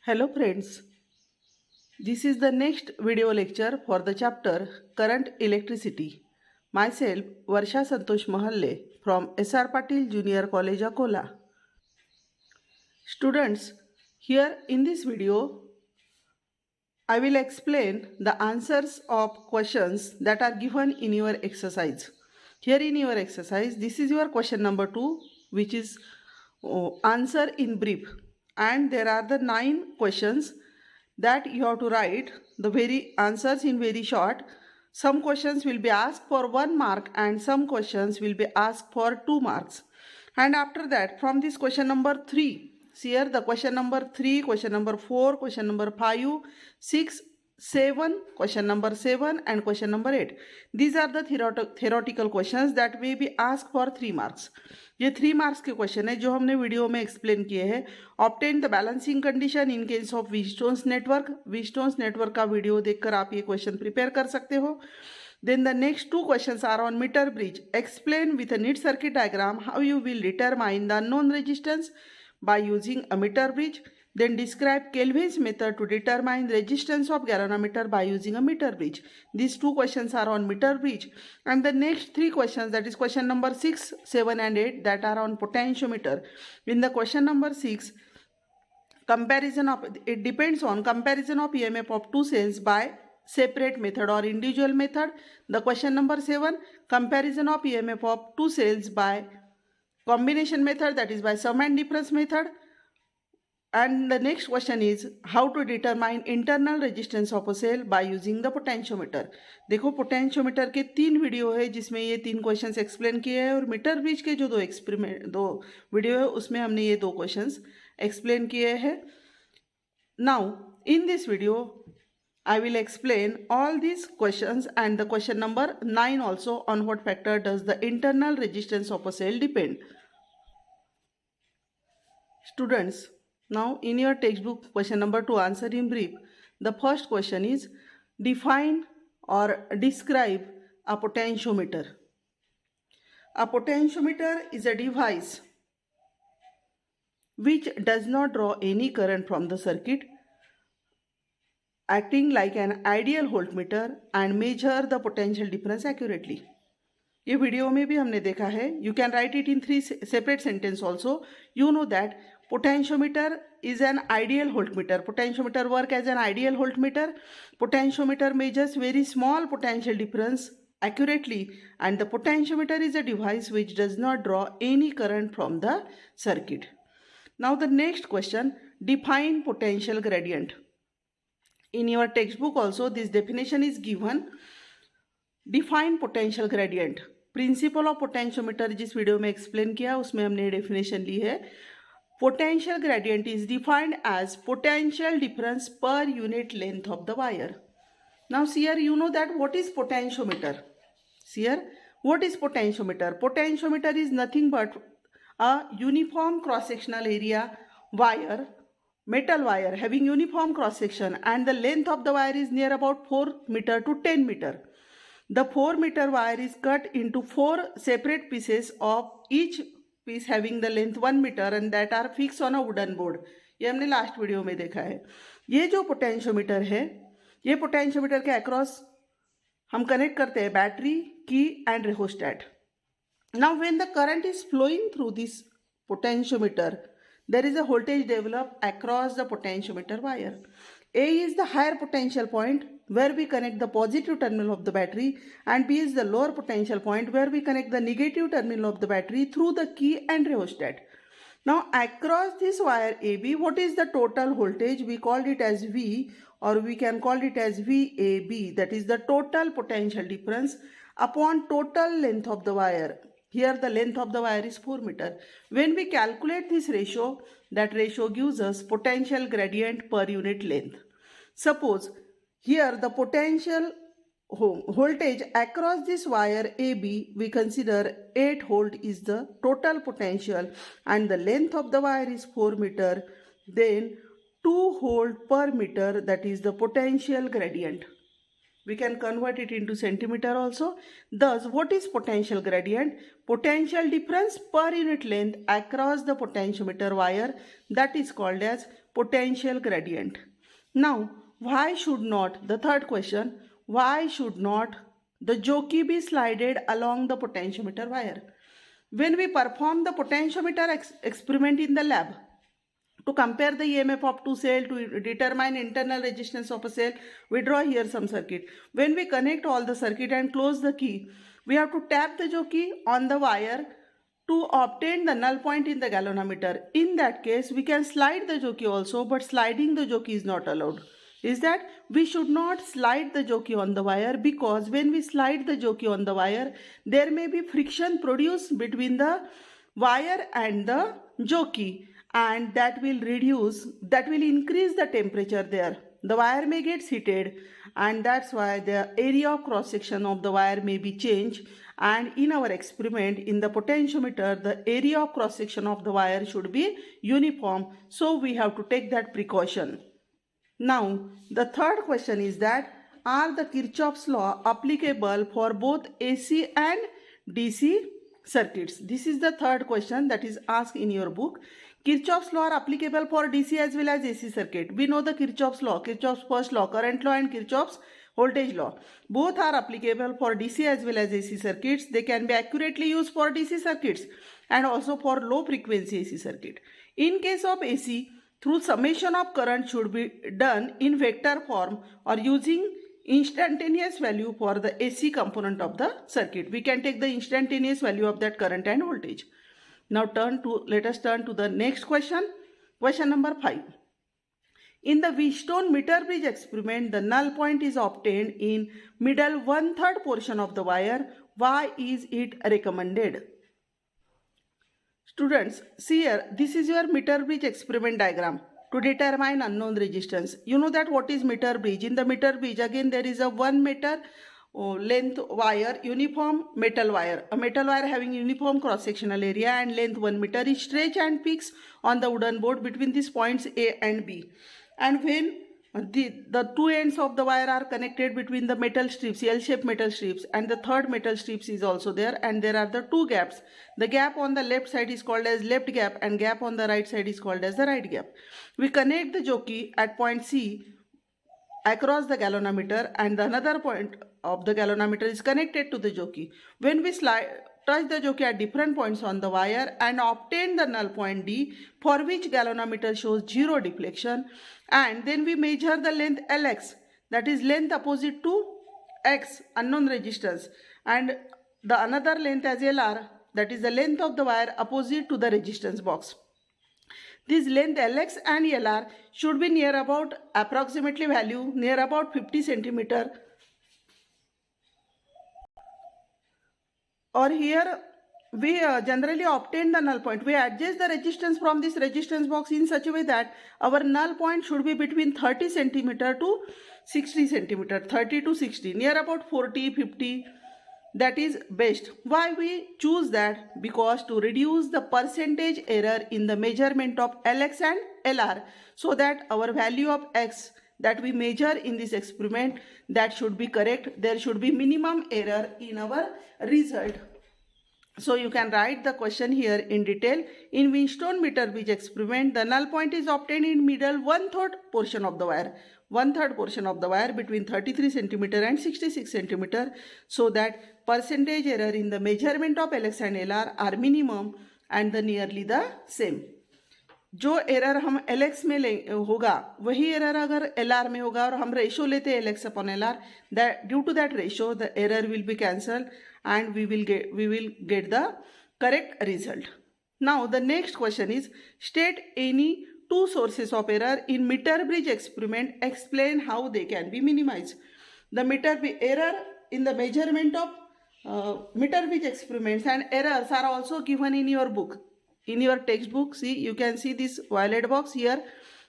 Hello friends, this is the next video lecture for the chapter Current Electricity. Myself Varsha Santosh Mahalle from SR Patil Junior College Akola. Students, here in this video I will explain the answers of questions that are given in your exercise. Here in your exercise, this is your question number 2, which is answer in brief, and there are the 9 questions that you have to write the very answers in very short. Some questions will be asked for 1 mark and some questions will be asked for 2 marks. And after that, from this question number 3, see here the question number 3, question number 4, question number 5, 6, 7, question number 7 and question number 8. These are the theoretical questions that may be asked for 3 marks. ये 3 marks के question है जो हमने video में explain किए हैं. Obtain the balancing condition in case of Wheatstone's network. Wheatstone's network का video देखकर आप ये क्वेश्चन प्रिपेयर कर सकते हो. Then the next 2 questions are on meter bridge. Explain with a neat circuit diagram how you will determine the unknown resistance by using a meter bridge. Then describe Kelvin's method to determine resistance of galvanometer by using a meter bridge. These 2 questions are on meter bridge. And the next 3 questions, that is question number 6, 7 and 8, that are on potentiometer. In the question number 6, it depends on comparison of EMF of 2 cells by separate method or individual method. The question number 7, comparison of EMF of 2 cells by combination method, that is by sum and difference method. And the next question is how to determine internal resistance of a cell by using the potentiometer. देखो potentiometer के 3 video है जिसमें ये 3 questions explain किए हैं, और metre bridge के जो 2 वीडियो है उसमें हमने ये 2 क्वेश्चंस एक्सप्लेन किए हैं. Now in this video I will explain all these questions and the question number 9 also, on what factor does the internal resistance of a cell depend. Students, now in your textbook question number 2, answer in brief, the first question is define or describe a potentiometer. A potentiometer is a device which does not draw any current from the circuit, acting like an ideal voltmeter and measure the potential difference accurately. ये video में भी हमने देखा है. You can write it in 3 separate sentences also. You know that potentiometer is an ideal voltmeter. Potentiometer work as an ideal voltmeter. Potentiometer measures very small potential difference accurately, and the potentiometer is a device which does not draw any current from the circuit. Now the next question, define potential gradient. In your textbook also this definition is given. Define potential gradient. Principle of potentiometer जिस video में explain किया उसमें हमने definition ली है. Potential gradient is defined as potential difference per unit length of the wire. Now see here, you know that what is potentiometer. See here, what is potentiometer? Potentiometer is nothing but a uniform cross sectional area wire, metal wire having uniform cross section, and the length of the wire is near about 4 meter to 10 meter. The 4 meter wire is cut into 4 separate pieces, of each piece having the length 1 meter and that are fixed on a wooden board. ये हमने last video में देखा है. ये जो potentiometer है, ये potentiometer के अक्रॉस हम कनेक्ट करते हैं battery, key and rheostat. Now when the current is flowing through this potentiometer, there is a voltage developed across the potentiometer wire. A is the higher potential point where we connect the positive terminal of the battery, and B is the lower potential point where we connect the negative terminal of the battery through the key and rheostat. Now across this wire AB, what is the total voltage? We called it as V, or we can call it as VAB, that is the total potential difference upon total length of the wire. Here the length of the wire is 4 meter. When we calculate this ratio, that ratio gives us potential gradient per unit length. Suppose here the potential voltage across this wire AB, we consider 8 volt is the total potential, and the length of the wire is 4 meter, then 2 volt per meter, that is the potential gradient. We can convert it into centimeter also. Thus, what is potential gradient? Potential difference per unit length across the potentiometer wire, that is called as potential gradient. Now, why should not, the third question, why should not the jockey be slided along the potentiometer wire? When we perform the potentiometer experiment in the lab, to compare the EMF of two cells to determine internal resistance of a cell, we draw here some circuit. When we connect all the circuit and close the key, we have to tap the jockey on the wire to obtain the null point in the galvanometer. In that case, we can slide the jockey also, but sliding the jockey is not allowed. Is that we should not slide the jockey on the wire, because when we slide the jockey on the wire, there may be friction produced between the wire and the jockey, and that will increase the temperature there. The wire may get heated, and that's why the area of cross section of the wire may be changed. And in our experiment in the potentiometer, the area of cross section of the wire should be uniform, so we have to take that precaution. Now, the third question is that, are the Kirchhoff's law applicable for both AC and DC circuits? This is the third question that is asked in your book. Kirchhoff's law are applicable for DC as well as AC circuit. We know the Kirchhoff's law, Kirchhoff's first law, current law, and Kirchhoff's voltage law. Both are applicable for DC as well as AC circuits. They can be accurately used for DC circuits and also for low frequency AC circuit. In case of AC, through summation of current should be done in vector form or using instantaneous value for the AC component of the circuit. We can take the instantaneous value of that current and voltage. Now let us turn to the next question. Question number 5. In the Wheatstone meter bridge experiment, the null point is obtained in middle 1/3 portion of the wire. Why is it recommended? Students, see here, this is your meter bridge experiment diagram to determine unknown resistance. You know that what is meter bridge? In the meter bridge, again there is a 1 meter length wire, uniform metal wire. A metal wire having uniform cross-sectional area and length 1 meter is stretched and fixed on the wooden board between these points A and B. And when the two ends of the wire are connected between the metal strips, L-shaped metal strips, and the third metal strips is also there, and there are the two gaps. The gap on the left side is called as left gap, and gap on the right side is called as the right gap. We connect the jockey at point C across the galvanometer, and the another point of the galvanometer is connected to the jockey. When we touch the jockey at different points on the wire and obtain the null point D, for which galvanometer shows 0 deflection, and then we measure the length Lx, that is length opposite to X, unknown resistance, and the another length as Lr, that is the length of the wire opposite to the resistance box. This length Lx and Lr should be near about approximately value near about 50 centimeter. Or here we generally obtain the null point. We adjust the resistance from this resistance box in such a way that our null point should be between 30 centimeter to 60 centimeter, 30 to 60, near about 40, 50. That is best. Why we choose that? Because to reduce the percentage error in the measurement of Lx and Lr, so that our value of X that we measure in this experiment, that should be correct. There should be minimum error in our result. So you can write the question here in detail. In Wheatstone meter bridge experiment, the null point is obtained in middle 1/3 portion of the wire. 1/3 portion of the wire between 33 centimeter and 66 centimeter, so that percentage error in the measurement of Lx and Lr are minimum and the nearly the same. जो error हम Lx में होगा वही error अगर Lr में होगा, और हम रेशो लेते हैं Lx upon Lr, that due to that ratio the error will be cancelled and we will get the correct result. Now the next question is, state any two sources of error in meter bridge experiment, explain how they can be minimized. The error in the measurement of meter bridge experiments and errors are also given in your book. In your textbook, see, you can see this violet box here.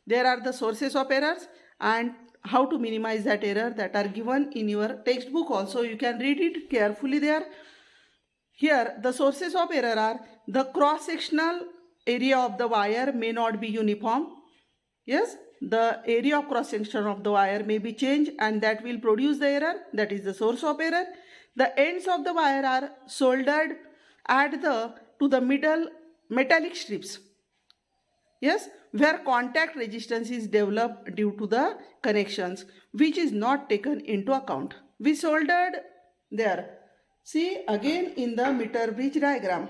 There are the sources of errors and how to minimize that error that are given in your textbook also. You can read it carefully there. Here, the sources of error are the cross-sectional area of the wire may not be uniform. Yes, the area of cross-section of the wire may be changed and that will produce the error. That is the source of error. The ends of the wire are soldered to the middle metallic strips. Yes, where contact resistance is developed due to the connections, which is not taken into account. We soldered there. See again in the meter bridge diagram.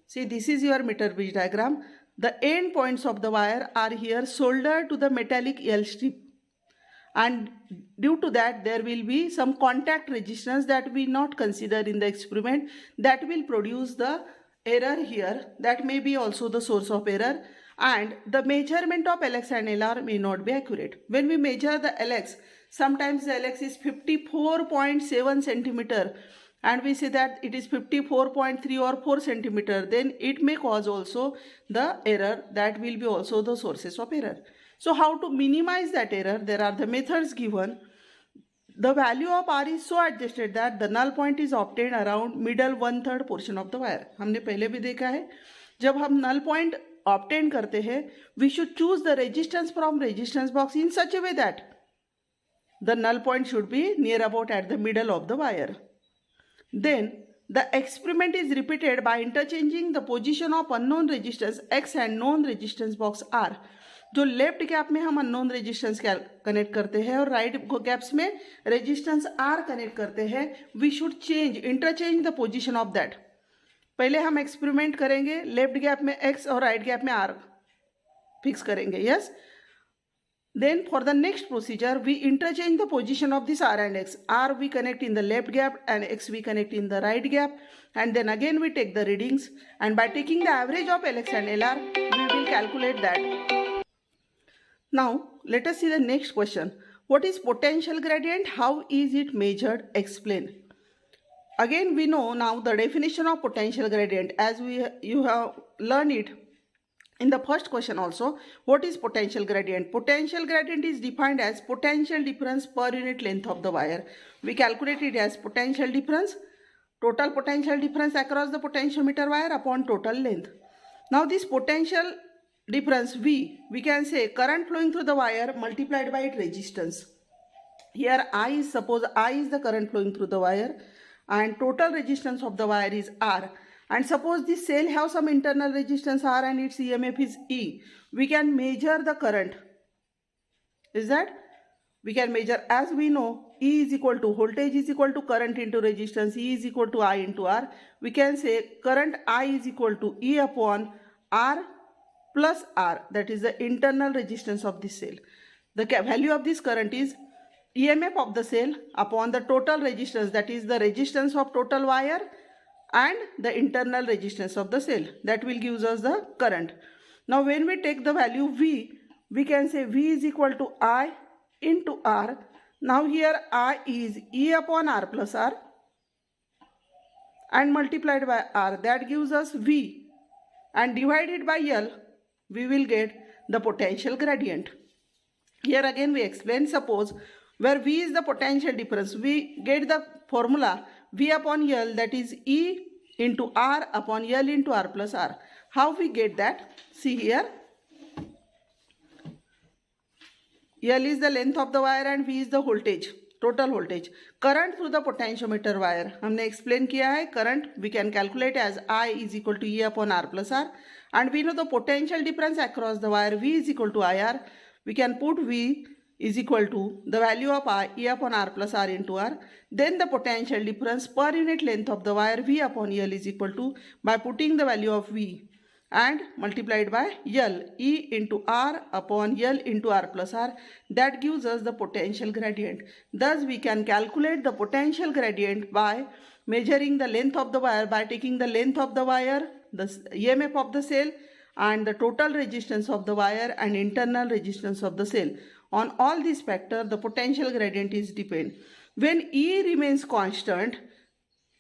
See, this is your meter bridge diagram. The end points of the wire are here soldered to the metallic L strip, and due to that there will be some contact resistance that we not consider in the experiment, that will produce the error here. That may be also the source of error, and the measurement of Lx and Lr may not be accurate. When we measure the Lx, sometimes the Lx is 54.7 centimeter and we say that it is 54.3 or 4 centimeter, then it may cause also the error. That will be also the sources of error. So how to minimize that error? There are the methods given. The value of R is so adjusted that the null point is obtained around middle 1/3 portion of the wire. हमने पहले भी देखा है, जब हम null point obtain करते हैं, we should choose the resistance from resistance box in such a way that the null point should be near about at the middle of the wire. Then the experiment is repeated by interchanging the position of unknown resistance X and known resistance box R. जो left gap में हम unknown resistance connect करते हैं और right gaps में resistance R connect करते हैं, we should interchange the position of that. पहले हम एक्सपेरिमेंट करेंगे, लेफ्ट गैप में एक्स और राइट गैप में आर फिक्स करेंगे. Yes, then for the next procedure we interchange the position of this R and X. R we connect in the left gap and X we connect in the right gap, and then again we take the readings, and by taking the average of Lx and Lr we will calculate that. Now let us see the next question. What is potential gradient? How is it measured? Explain. Again we know now the definition of potential gradient, as you have learned it in the first question also. What is potential gradient? Potential gradient is defined as potential difference per unit length of the wire. We calculate it as potential difference, total potential difference across the potentiometer wire upon total length. Now this potential difference we can say current flowing through the wire multiplied by its resistance. Here suppose I is the current flowing through the wire and total resistance of the wire is R. And suppose this cell have some internal resistance R and its EMF is E. We can measure the current. Is that? We can measure, as we know, E is equal to voltage is equal to current into resistance, E is equal to I into R. We can say current I is equal to E upon R plus R. That is the internal resistance of this cell. The value of this current is EMF of the cell upon the total resistance, that is the resistance of total wire, and the internal resistance of the cell. That will give us the current. Now when we take the value V, we can say V is equal to I into R. Now here I is E upon R plus R and multiplied by R. That gives us V, and divided by L we will get the potential gradient. Here again we explain, suppose where V is the potential difference, we get the formula V upon L, that is E into R upon L into R plus R. How we get that? See here, L is the length of the wire and V is the voltage, total voltage. Current through the potentiometer wire हमने explain किया है. Current we can calculate as I is equal to E upon R plus R, and we know the potential difference across the wire V is equal to IR. We can put V is equal to the value of I, E upon R plus R into R. Then the potential difference per unit length of the wire V upon L is equal to, by putting the value of V and multiplied by L, E into R upon L into R plus R. That gives us the potential gradient. Thus we can calculate the potential gradient by measuring the length of the wire, by taking the length of the wire, the EMF of the cell, and the total resistance of the wire and internal resistance of the cell. On all these factors, the potential gradient is depend. When E remains constant,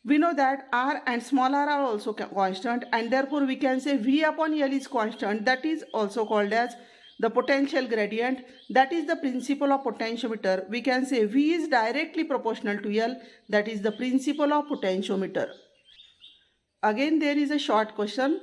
we know that R and small r are also constant, and therefore we can say V upon L is constant. That is also called as the potential gradient. That is the principle of potentiometer. We can say V is directly proportional to L. That is the principle of potentiometer. Again there is a short question.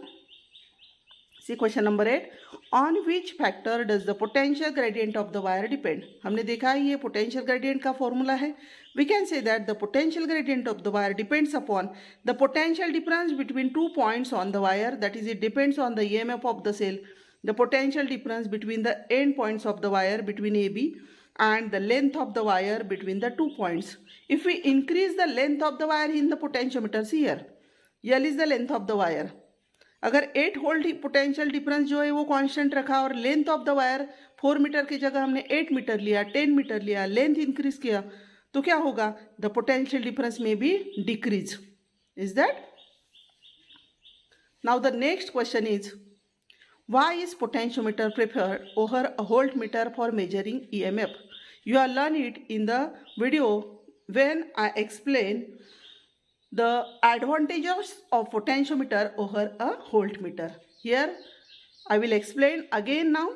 See question number 8. On which factor does the potential gradient of the wire depend? हमने देखा है ये potential gradient का formula है. We can say that the potential gradient of the wire depends upon the potential difference between 2 points on the wire. That is, it depends on the EMF of the cell the potential difference between the end points of the wire between AB and the length of the wire between the 2 points. If we increase the length of the wire in the potentiometer, see here, L is the length of the wire. अगर 8 volt potential difference जो है वो constant रखा और length of the wire 4 metre की जगह हमने 8 metre लिया, 10 मीटर लिया, लेंथ इंक्रीज किया, तो क्या होगा? द पोटेंशियल डिफरेंस में भी decrease. Is that? Now the next question is, why is potentiometer preferred over a voltmeter for measuring EMF? You will learn it in the video when I explain the advantages of potentiometer over a voltmeter. Here I will explain again now.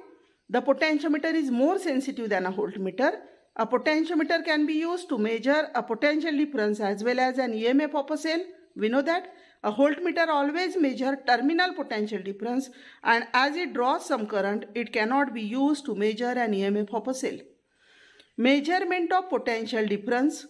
The potentiometer is more sensitive than a voltmeter. A potentiometer can be used to measure a potential difference as well as an EMF of a cell. We know that. A voltmeter always measures terminal potential difference, and as it draws some current, it cannot be used to measure an EMF of a cell. Measurement of potential difference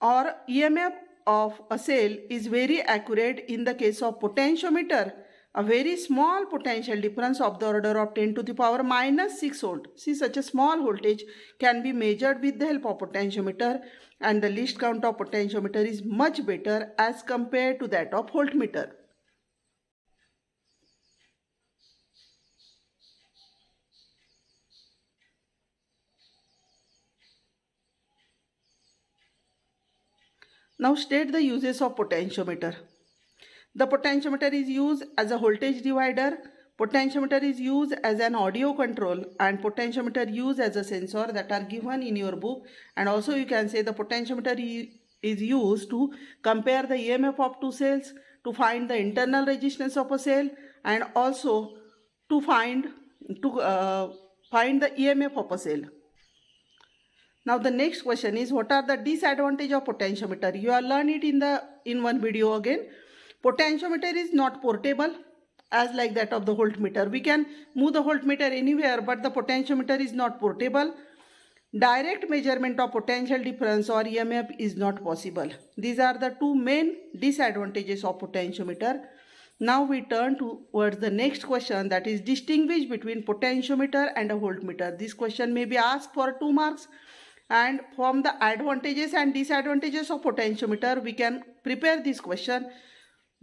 or EMF of a cell is very accurate in the case of potentiometer. A very small potential difference of the order of 10 to the power minus 6 volt. See, such a small voltage can be measured with the help of potentiometer, and the least count of potentiometer is much better as compared to that of voltmeter. Now state the uses of potentiometer. The potentiometer is used as a voltage divider, potentiometer is used as an audio control, and potentiometer used as a sensor that are given in your book. And also you can say the potentiometer is used to compare the EMF of two cells, to find the internal resistance of a cell, and also to find the EMF of a cell. Now the next question is, what are the disadvantages of potentiometer? You will learn it in one video again. Potentiometer is not portable as like that of the voltmeter. We can move the voltmeter anywhere, but the potentiometer is not portable. Direct measurement of potential difference or EMF is not possible. These are the two main disadvantages of potentiometer. Now we turn towards the next question, that is distinguish between potentiometer and a voltmeter. This question may be asked for 2 marks. And from the advantages and disadvantages of potentiometer, we can prepare this question.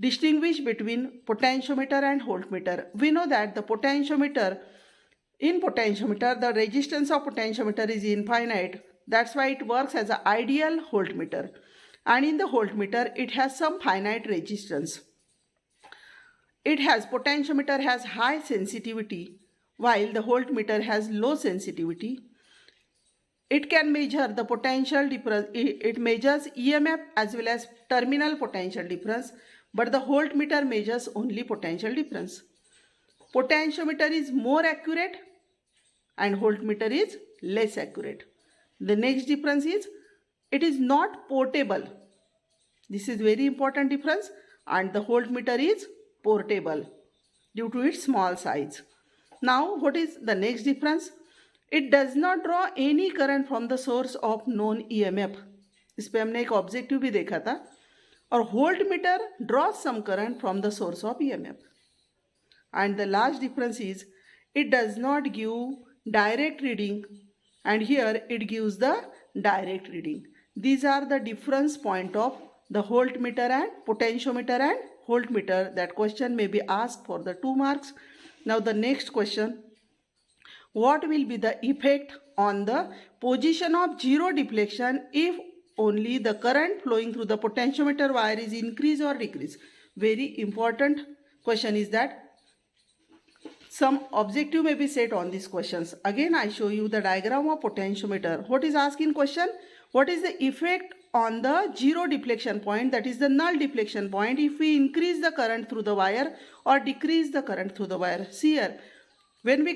Distinguish between potentiometer and voltmeter. We know that in potentiometer, the resistance of potentiometer is infinite. That's why it works as an ideal voltmeter. And in the voltmeter, it has some finite resistance. Potentiometer has high sensitivity, while the voltmeter has low sensitivity. It can measure the potential difference. It measures EMF as well as terminal potential difference, but the voltmeter measures only potential difference. Potentiometer is more accurate and voltmeter is less accurate. The next difference is, it is not portable. This is very important difference, and the voltmeter is portable due to its small size. Now what is the next difference? It does not draw any current from the source of known EMF. इस पे हमने एक objective भी देखा था. और voltmeter draws some current from the source of EMF. And the last difference is, it does not give direct reading, and here it gives the direct reading. These are the difference point of the voltmeter and potentiometer and voltmeter. That question may be asked for the 2 marks. Now the next question. What will be the effect on the position of zero deflection if only the current flowing through the potentiometer wire is increase or decrease? Very important question is that. Some objective may be set on these questions. Again, I show you the diagram of potentiometer. What is asked in question? What is the effect on the zero deflection point, that is the null deflection point, if we increase the current through the wire or decrease the current through the wire? See here. When we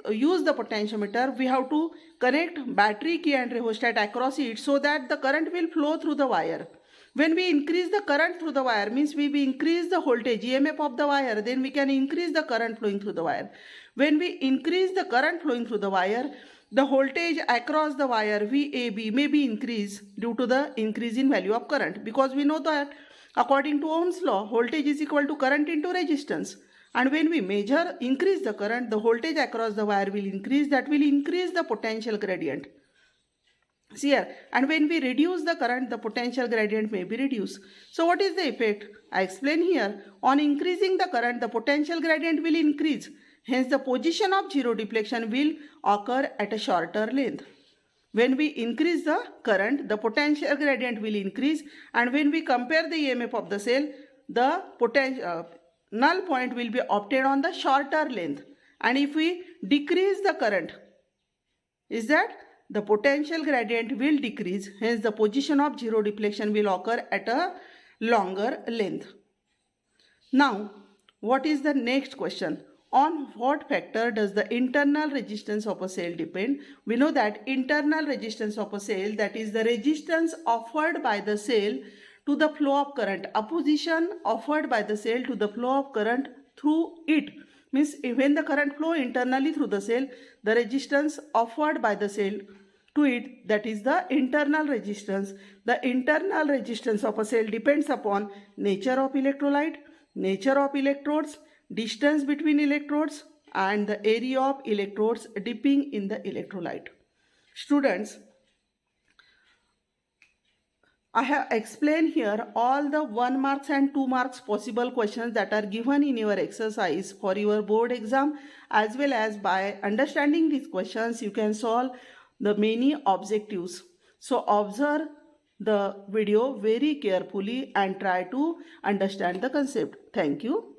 use the potentiometer, we have to connect battery key and rheostat across it so that the current will flow through the wire. When we increase the current through the wire, means we increase the voltage EMF of the wire, then we can increase the current flowing through the wire. When we increase the current flowing through the wire, the voltage across the wire VAB may be increased due to the increase in value of current, because we know that according to Ohm's law, voltage is equal to current into resistance. And when we measure, increase the current, the voltage across the wire will increase. That will increase the potential gradient. See here, and when we reduce the current, the potential gradient may be reduced. So what is the effect? I explain here. On increasing the current, the potential gradient will increase. Hence, the position of zero deflection will occur at a shorter length. When we increase the current, the potential gradient will increase, and when we compare the EMF of the cell, the null point will be obtained on the shorter length. And if we decrease the current, is that the potential gradient will decrease, hence the position of zero deflection will occur at a longer length. Now, what is the next question? On what factor does the internal resistance of a cell depend? We know that internal resistance of a cell, that is the resistance offered by the cell to the flow of current, opposition offered by the cell to the flow of current through it. Means when the current flow internally through the cell, the resistance offered by the cell to it, that is the internal resistance. The internal resistance of a cell depends upon nature of electrolyte, nature of electrodes, distance between electrodes, and the area of electrodes dipping in the electrolyte. Students, I have explained here all the 1 marks and 2 marks possible questions that are given in your exercise for your board exam, as well as by understanding these questions you can solve the many objectives. So observe the video very carefully and try to understand the concept. Thank you.